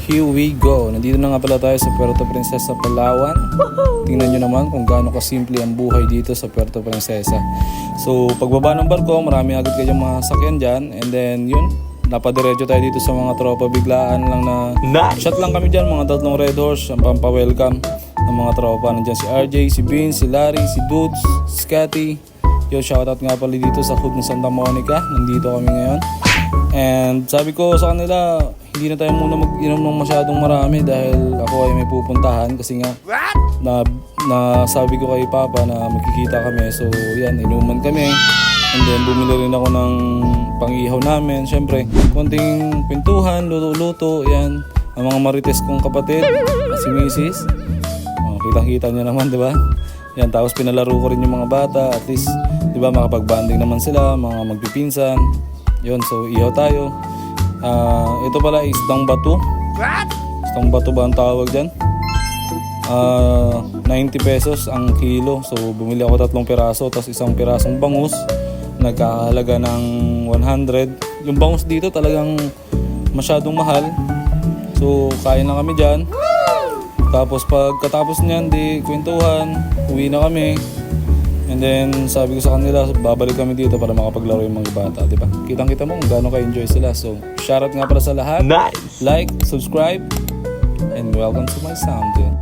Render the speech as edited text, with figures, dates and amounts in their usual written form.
here we go. Nandito na nga pala tayo sa Puerto Princesa, Palawan. Tingnan nyo naman kung gaano kasimple ang buhay dito sa Puerto Princesa. So pagbaba ng barko, marami agad kayong mga sakyan dyan. And then yun, napadiretso tayo dito sa mga tropa. Biglaan lang na shot lang kami dyan, mga 3 Red Horse, ang pampawelcome ng mga tropa. Nandiyan si RJ, si Vince, si Larry, si Dudes, si Scotty. Yo, shoutout nga pala dito sa Hood ng Santa Monica. Nandito kami ngayon. And sabi ko sa kanila, hindi na tayo muna mag-inom ng masyadong marami dahil ako ay may pupuntahan kasi nga na sabi ko kay Papa na magkikita kami. So yan, inuman kami. And then bumili rin ako ng pang-ihaw namin. Siyempre, konting pintuhan, luto-luto, yan. Ang mga marites kong kapatid, si Mrs. Kitang-kita niya naman, di ba? Yan, tapos pinalaro ko rin yung mga bata. At least, di ba, makapag-banding naman sila, mga magpipinsan. Yun, so ihaw tayo. Ito pala isdang bato. Isdang bato ba ang tawag dyan? 90 pesos ang kilo. So bumili ako 3 piraso, tapos 1 pirasong bangus. Nagkakahalaga ng 100. Yung bangus dito talagang masyadong mahal. So kain na kami dyan. Tapos pagkatapos niyan, di kwentuhan, uwi na kami. And then sabi ko sa kanila, babalik kami dito para makapaglaro yung mga bata, di ba? Kitang-kita mo kung gaano ka-enjoy sila. So, shoutout nga para sa lahat. Nice! Like, subscribe, and welcome to my sound, dude.